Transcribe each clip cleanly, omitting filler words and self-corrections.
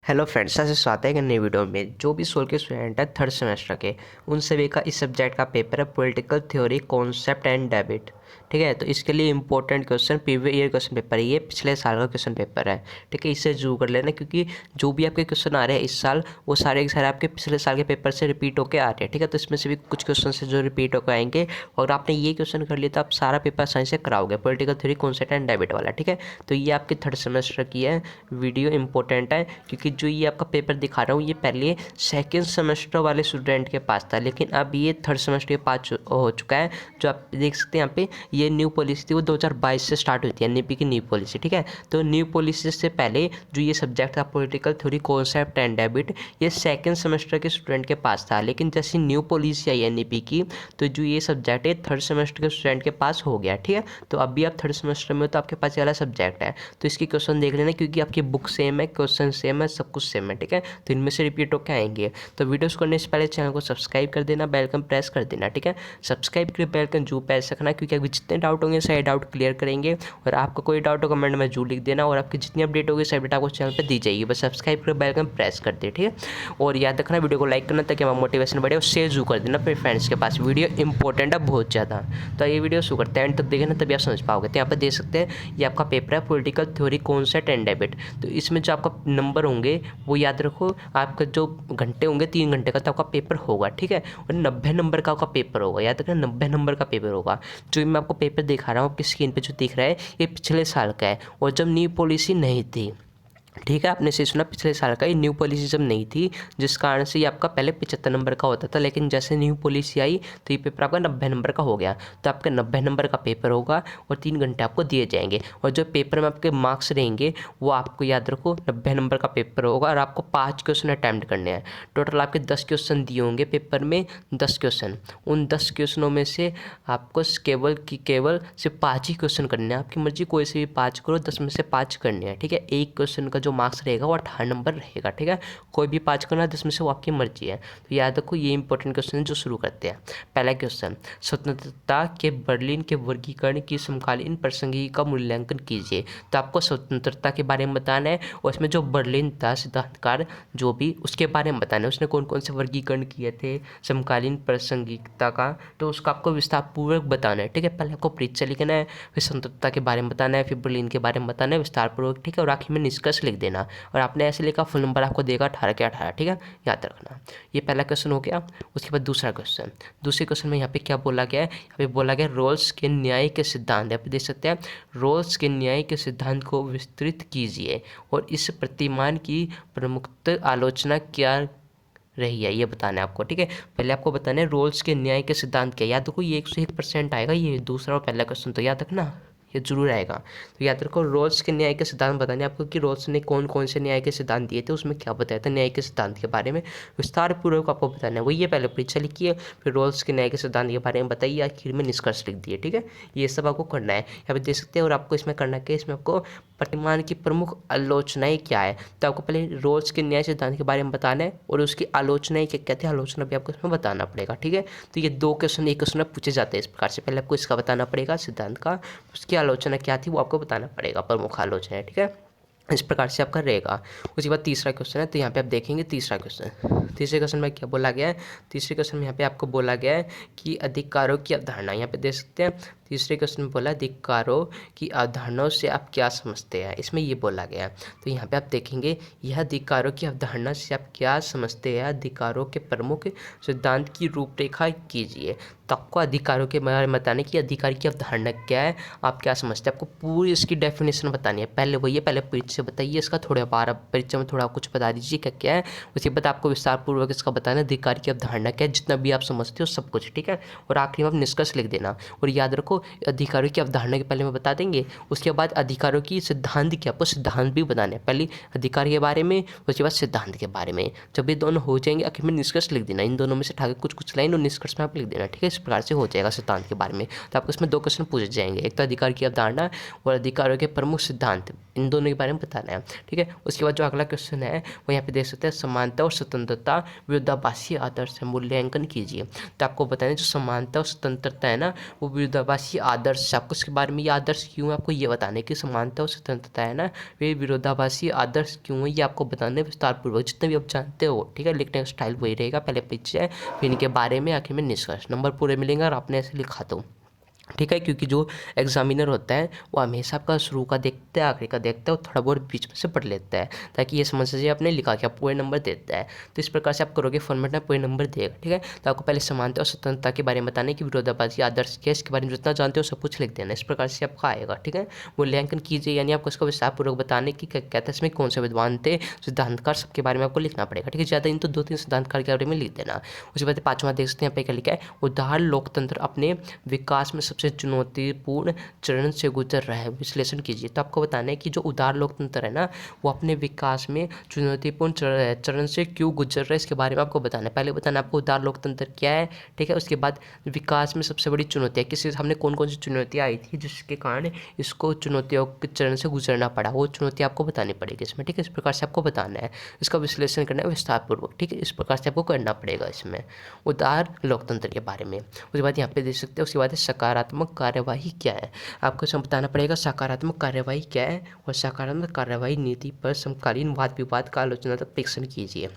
Hello friends, आज स्वागत है एक नई वीडियो में। जो भी 16 के स्टूडेंट है थर्ड सेमेस्टर के, उन सभी का इस सब्जेक्ट का पेपर है political theory concept and debit. ठीक है, तो इसके लिए important question previous year question paper है, ये पिछले साल का क्वेश्चन पेपर है। ठीक है, इससे जरूर कर लेना, क्योंकि जो भी आपके क्वेश्चन आ रहे हैं इस साल वो सारे के सारे आपके पिछले साल के पेपर से रिपीट होकर आ रहे हैं। ठीक है, तो इसमें से भी कुछ क्वेश्चन से जो रिपीट होकर आएंगे, और आपने ये क्वेश्चन कर लिया तो आप सारा पेपर आसानी से कराओगे political theory concept and debit वाला। ठीक है, तो ये आपके थर्ड सेमेस्टर की है वीडियो, इंपॉर्टेंट है क्योंकि जो ये आपका पेपर दिखा रहा हूँ ये पहले सेकेंड सेमेस्टर वाले स्टूडेंट के पास था, लेकिन अब ये थर्ड सेमेस्टर के पास हो चुका है। जो आप देख सकते हैं यहाँ पे, ये न्यू पॉलिसी थी वो 2022 से स्टार्ट हुई थी, एनईपी की न्यू पॉलिसी। ठीक है, तो न्यू पॉलिसी से पहले जो ये सब्जेक्ट था political theory concept and debit, ये सेकेंड सेमेस्टर के स्टूडेंट के पास था, लेकिन जैसे न्यू पॉलिसी आई एनईपी की, तो जो ये सब्जेक्ट है थर्ड सेमेस्टर के स्टूडेंट के पास हो गया। ठीक है, तो अभी आप थर्ड सेमेस्टर में हो तो आपके पास ये वाला सब्जेक्ट है, तो इसकी क्वेश्चन देख लेना, क्योंकि आपकी बुक सेम है, क्वेश्चन सेम है, सब कुछ सेम है। ठीक है, तो इनमें से रिपीट होकर आएंगे। तो वीडियोस करने से पहले चैनल को सब्सक्राइब कर देना, बेल आइकन प्रेस कर देना। ठीक है, सब्सक्राइब करके बेल आइकन जरूर प्रेस रखना, क्योंकि अभी जितने डाउट होंगे सारे डाउट क्लियर करेंगे। और आपका कोई डाउट हो कमेंट में जरूर लिख देना, और आपकी जितनी अपडेट होगी सब अपडेट आपको चैनल पर दी जाएगी। बस सब्सक्राइब करके बेल आइकन प्रेस कर दे। ठीक है, और याद रखना वीडियो को लाइक करना, ताकि हमारा मोटिवेशन बढ़े, और शेयर जरूर कर देना अपने फ्रेंड्स के पास। वीडियो इंपॉर्टेंट है बहुत ज़्यादा, तो ये वीडियो शुरू करते हैं, एंड तक देखें ना तभी आप समझ पाओगे। तो यहाँ पर देख सकते हैं ये आपका पेपर है political theory concept and debit. तो इसमें जो आपका नंबर होंगे वो याद रखो, आपका जो घंटे होंगे 3 घंटे का तो आपका पेपर होगा। ठीक है, और 90 नंबर का आपका पेपर होगा, याद रखना 90 नंबर का पेपर होगा। जो मैं आपको पेपर दिखा रहा हूँ आपकी स्क्रीन पे जो दिख रहा है ये पिछले साल का है, और जब न्यू पॉलिसी नहीं थी। ठीक है, आपने सही सुना, पिछले साल का ये न्यू पॉलिसी जब नहीं थी, जिस कारण से ये आपका पहले 75 नंबर का होता था, लेकिन जैसे न्यू पॉलिसी आई तो ये पेपर आपका 90 नंबर का हो गया। तो आपका 90 नंबर का पेपर होगा और 3 घंटे आपको दिए जाएंगे, और जो पेपर में आपके मार्क्स रहेंगे वो आपको याद रखो 90 नंबर का पेपर होगा, और आपको 5 क्वेश्चन अटैम्प्ट करने हैं। टोटल आपके 10 क्वेश्चन दिए होंगे पेपर में, 10 क्वेश्चन। उन 10 क्वेश्चनों में से आपको केवल सिर्फ 5 ही क्वेश्चन करने हैं। आपकी मर्जी कोई से भी 5 करो, 10 में से 5 करने हैं। ठीक है, एक क्वेश्चन का जो मार्क्स रहेगा वो 18 नंबर रहेगा। ठीक है, कोई भी 5 करना, 10 में से वो आपकी मर्जी है। तो याद रखो ये इंपॉर्टेंट क्वेश्चन है जो शुरू करते हैं। पहला क्वेश्चन, स्वतंत्रता के बर्लिन के वर्गीकरण की समकालीन प्रसंगिकी का मूल्यांकन कीजिए। तो आपको स्वतंत्रता के बारे में बताना है, और इसमें जो बर्लिन था सिद्धांतकार जो भी, उसके बारे में बताना है, उसने कौन कौन से वर्गीकरण किए थे समकालीन प्रासंगिकता का, तो उसका आपको विस्तार पूर्वक बताना है। ठीक है, पहले आपको परिचय लिखना है, फिर स्वतंत्रता के बारे में बताना है, फिर बर्लिन के बारे में बताना है विस्तार पूर्वक। ठीक है, और आखिर में निष्कर्ष लिख देना, और आपने ऐसे लिखा फुल नंबर आपको देगा 18 के 18। ठीक है, याद रखना। ये पहला क्वेश्चन हो गया। उसके बाद दूसरा क्वेश्चन, दूसरे क्वेश्चन में यहाँ पे क्या बोला गया है, यहाँ पे बोला गया रोल्स के न्याय के सिद्धांत। यहाँ पे देख सकते हैं, रोल्स के न्याय के सिद्धांत को विस्तृत कीजिए, और इस प्रतिमान की प्रमुख आलोचना क्या रही है, ये बताना है आपको। ठीक है, पहले आपको बताना है रोल्स के न्याय के सिद्धांत क्या। याद रखो ये 101% आएगा, ये दूसरा और पहला क्वेश्चन, तो याद रखना ये जरूर आएगा। तो याद रखो रोल्स के न्याय के सिद्धांत बताने आपको, कि रोल्स ने कौन कौन से न्याय के सिद्धांत दिए थे, उसमें क्या बताया था न्याय के सिद्धांत के बारे में, विस्तार पूर्वक आपको बताना है। वही है, पहले परीक्षा लिखिए, फिर रोल्स के न्याय के सिद्धांत के बारे में बताइए, आखिर में निष्कर्ष लिख दिए। ठीक है, ये सब आपको करना है, यहाँ पे देख सकते हैं। और आपको इसमें करना क्या है, इसमें आपको प्रतिमान की प्रमुख आलोचनाएं क्या है, तो आपको पहले रोल्स के न्याय सिद्धांत के बारे में बताना है, और उसकी आलोचनाएं क्या कहते हैं, आलोचना भी आपको इसमें बताना पड़ेगा। ठीक है, तो ये 2 क्वेश्चन एक क्वेश्चन में पूछे जाते हैं इस प्रकार से। पहले आपको इसका बताना पड़ेगा सिद्धांत का, उसकी आलोचना क्या थी वो आपको बताना पड़ेगा, प्रमुख आलोचना है। ठीक है, इस प्रकार से आपका रहेगा। उसके बाद तीसरा क्वेश्चन है, तो यहाँ पे आप देखेंगे तीसरा क्वेश्चन, तीसरे क्वेश्चन में क्या बोला गया है, तीसरे क्वेश्चन में यहाँ पे आपको बोला गया है कि अधिकारों की अवधारणा। यहाँ पे देख सकते हैं तीसरे क्वेश्चन में बोला अधिकारों की अवधारणाओं से आप क्या समझते हैं, इसमें ये बोला गया है। तो यहाँ पे आप देखेंगे यह अधिकारों की अवधारणा से आप क्या समझते हैं, अधिकारों के प्रमुख सिद्धांत की रूपरेखा कीजिए। तो आपको अधिकारों के बारे में बताने की अधिकार की अवधारणा क्या है, आप क्या समझते हैं, आपको पूरी इसकी डेफिनेशन बतानी है। पहले वही है, पहले परिचय बताइए इसका, थोड़ा बार परिचय में थोड़ा कुछ बता दीजिए क्या क्या है। उसके बाद आपको विस्तार पूर्वक इसका बताना अधिकार की अवधारणा क्या है, जितना भी आप समझते हो सब कुछ। ठीक है, और आखिरी में आप निष्कर्ष लिख देना। और याद रखो अधिकारों की अवधारणा के पहले में बता देंगे, उसके बाद अधिकारों की सिद्धांत की आपको सिद्धांत भी बताने हैं, पहले अधिकार के बारे में, उसके बाद सिद्धांत के बारे में। जब ये दोनों हो जाएंगे आखिर में निष्कर्ष लिख देना, इन दोनों में से उठा के कुछ कुछ लाइन और निष्कर्ष में आप लिख देना। ठीक है, इस प्रकार से हो जाएगा सिद्धांत के बारे में। तो आपको इसमें 2 क्वेश्चन पूछे जाएंगे, एक तो अधिकार की अवधारणा और अधिकारों के प्रमुख सिद्धांत, इन दोनों के बारे में बताना है। ठीक है, उसके बाद जो अगला क्वेश्चन है वो यहाँ पे देख सकते हैं, समानता और स्वतंत्रता विरोधाभासी आदर्श है, मूल्यांकन कीजिए। तो आपको बताना है जो समानता और स्वतंत्रता है ना, वो विरोधाभासी विरोधाभासी आदर्श, आपको इसके बारे में ये आदर्श क्यों है आपको ये बताने की, समानता और स्वतंत्रता है ना, वे विरोधाभासी आदर्श क्यों है ये आपको बताने विस्तारपूर्वक जितने भी आप जानते हो, ठीक है। लिखने का स्टाइल वही रहेगा, पहले परिचय फिर इनके बारे में आखिर में निष्कर्ष, नंबर पूरे मिलेंगे और आपने ऐसे लिखा तो ठीक है, क्योंकि जो एग्जामिनर होता है वो हमेशा आपका शुरू का देखता है आखिरी का देखता है और थोड़ा बहुत बीच में से पढ़ लेता है ताकि ये समझ सके आपने लिखा क्या, पूरे नंबर देता है। तो इस प्रकार से आप करोगे फॉर्मेट में पूरे नंबर देगा, ठीक है। तो आपको पहले समानता और स्वतंत्रता के बारे में बताने की, विरोधाभासी आदर्श क्या इसके बारे में जितना जानते हो सब कुछ लिख देना, इस प्रकार से आपका आएगा, ठीक है। मूल्यांकन कीजिए, यानी आपको इसका विस्तारपूर्वक बताने की क्या कहते हैं इसमें कौन से विद्वान थे, सिद्धांतकार, सबके बारे में आपको लिखना पड़ेगा, ठीक है। ज़्यादा इन तो 2-3 सिद्धांतकार के बारे में लिख देना। उसके बाद 5वां देख सकते हैं यहाँ पे क्या लिखा है, उदार लोकतंत्र अपने विकास में सबसे चुनौतीपूर्ण चरण से गुजर रहा है, विश्लेषण कीजिए। तो आपको बताना है कि जो उदार लोकतंत्र है ना वो अपने विकास में चुनौतीपूर्ण चरण से क्यों गुजर रहा है, इसके बारे में आपको बताना है। पहले बताना आपको उदार लोकतंत्र क्या है, ठीक है। उसके बाद विकास में सबसे बड़ी चुनौतियाँ किसी सामने कौन कौन सी चुनौतियाँ आई थी जिसके कारण इसको चुनौतियों के चरण से गुजरना पड़ा, वो चुनौती आपको बतानी पड़ेगी इसमें, ठीक है। इस प्रकार से आपको बताना है, इसका विश्लेषण करना है विस्तारपूर्वक, ठीक है। इस प्रकार से आपको करना पड़ेगा इसमें उदार लोकतंत्र के बारे में। उसके बाद यहाँ पे देख सकते हैं, उसके बाद सकारात्मक कार्यवाही क्या है, आपको इसमें बताना पड़ेगा सकारात्मक कार्यवाही क्या है और सकारात्मक कार्यवाही नीति पर समकालीन वाद विवाद का आलोचनात्मक परीक्षण कीजिए।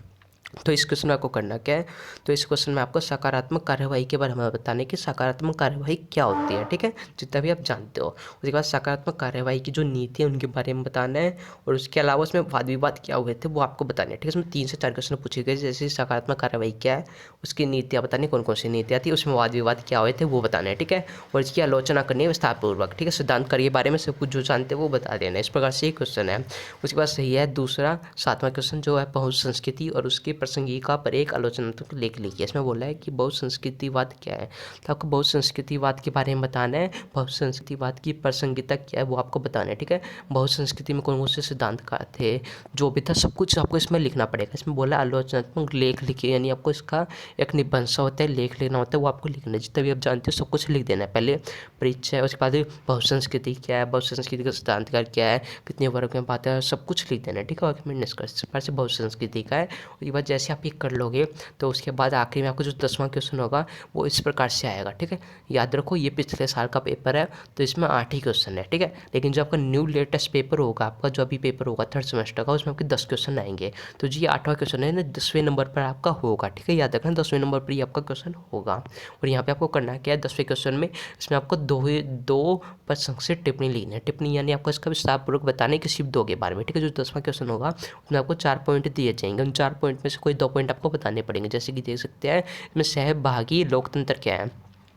तो इस क्वेश्चन में आपको करना क्या है, तो इस क्वेश्चन में आपको सकारात्मक कार्यवाही के बारे में बताने की सकारात्मक कार्यवाही क्या होती है, ठीक है, जितना भी आप जानते हो। उसके बाद सकारात्मक कार्यवाही की जो नीति है उनके बारे में बताना है और उसके अलावा उसमें वाद विवाद क्या हुए थे वो आपको बताने हैं, ठीक है। इसमें 3 से 4 क्वेश्चन पूछे गए, जैसे सकारात्मक कार्यवाही क्या है, उसकी नीतियाँ बतानी कौन कौन सी नीतियाँ थी, उसमें वाद विवाद क्या हुए थे वो बताना है, ठीक है। और इसकी आलोचना करनी है विस्तारपूर्वक, ठीक है। सिद्धांत कार्य के बारे में सब कुछ जो जानते हैं वो बता देना, इस प्रकार से ये क्वेश्चन है। उसके बाद सही है दूसरा 7वां क्वेश्चन जो है बहुसंस्कृति और उसके प्रासंगिकता पर एक आलोचनात्मक लेख लिखिए। इसमें बोला है कि बहुसंस्कृतिवाद क्या है, तो आपको बहुसंस्कृतिवाद के बारे में बताना है, बहुसंस्कृतिवाद की प्रासंगिकता क्या है वो आपको बताना है, ठीक है। बहुसंस्कृति में कौन कौन से सिद्धांतकार थे, जो भी था सब कुछ आपको इसमें लिखना पड़ेगा। इसमें बोला आलोचनात्मक लेख लिखिए, यानी आपको इसका एक निबंध होता है, लेख लिखना होता है, वो आपको लिखना है, जितना भी आप जानते हो सब कुछ लिख देना है। पहले परिचय, उसके बाद बहुसंस्कृति क्या है, बहुसंस्कृति का सिद्धांतकार क्या है, कितने वर्ग में बात है, सब कुछ लिख देना है, ठीक है। और में निष्कर्ष से बहुसंस्कृति का है। उसके बाद जैसे आप ये कर लोगे तो उसके बाद आखिर में आपको जो 10वां क्वेश्चन होगा वो इस प्रकार से आएगा, ठीक है। याद रखो ये पिछले साल का पेपर है तो इसमें 8 ही क्वेश्चन है, ठीक है। लेकिन जो आपका न्यू लेटेस्ट पेपर होगा, आपका जो अभी पेपर होगा 3rd सेमेस्टर का, उसमें आपके 10 क्वेश्चन आएंगे। तो जी 8वां क्वेश्चन है ना 10वें नंबर पर आपका होगा, ठीक है। याद रखना 10वें नंबर पर ही आपका क्वेश्चन होगा। और यहाँ पे आपको करना क्या है 10वें क्वेश्चन में, इसमें आपको दो पर संक्षिप्त टिप्पणी लिखनी है। टिप्पणी यानी आपको इसका विस्तारपूर्वक बताने के सिर्फ 2 के बारे में, ठीक है। जो 10वां क्वेश्चन होगा उसमें आपको 4 पॉइंट दिए जाएंगे, उन 4 पॉइंट में से कोई 2 पॉइंट आपको बताने पड़ेंगे। जैसे कि देख सकते हैं इसमें सहभागी लोकतंत्र क्या है,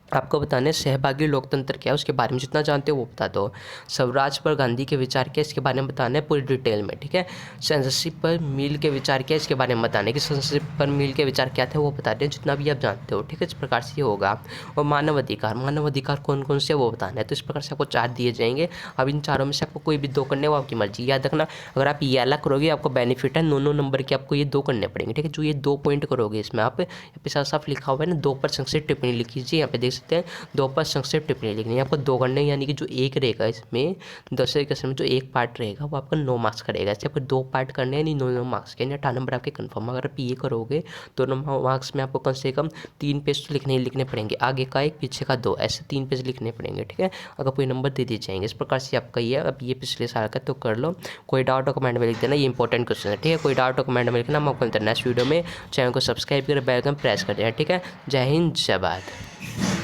आपको बताना है सहभागी लोकतंत्र क्या है, उसके बारे में जितना जानते हो वो बता दो। स्वराज पर गांधी के विचार क्या है, इसके बारे में बताना है पूरी डिटेल में, ठीक है। सेंसरशिप पर मिल के विचार क्या है, इसके बारे में बताना है कि सेंसरशिप पर मिल के विचार क्या थे वो बता दें, जितना भी आप जानते हो, ठीक है। इस प्रकार से होगा। और मानव अधिकार कौन कौन से वो बताना है। तो इस प्रकार से आपको 4 दिए जाएंगे। अब इन चारों में से आपको कोई भी 2 करने वो आपकी मर्जी। याद रखना अगर आप ये अलग करोगे आपको बेनिफिट है 9 नंबर के, आपको ये 2 करने पड़ेंगे, ठीक है। जो ये 2 पॉइंट करोगे इसमें आप यहाँ पे साफ लिखा हुआ है ना 2 पर संक्षिप्त टिप्पणी लिख लीजिए। यहाँ पे देख सकते हैं 2 पर संक्षिप्त टिप्पणी लिखनी है आपको 2 करने, यानी कि जो एक रहेगा इसमें 10वें क्वेश्चन में जो एक पार्ट रहेगा वो आपका 9 मार्क्स करेगा। ऐसे आपको 2 पार्ट करने हैं, यानी 9 मार्क्स के, यानी 18 नंबर आपके कन्फर्म। अगर आप ये करोगे तो 9 मार्क्स में आपको कम से कम 3 पेज तो लिखने पड़ेंगे, आगे का 1 पीछे का 2, ऐसे 3 पेज लिखने पड़ेंगे, ठीक है। अगर कोई नंबर दे दिए जाएंगे। इस प्रकार से आपका ये अब ये पिछले साल का तो कर लो। कोई डाउट हो कमेंट में लिख देना, ये इंपॉर्टेंट क्वेश्चन है, ठीक है। कोई डाउट हो कमेंट में लिखना। हम आपको नेक्स्ट वीडियो में चैनल को सब्सक्राइब कर बेल आइकन प्रेस कर देना, ठीक है। जय हिंद, जय भारत।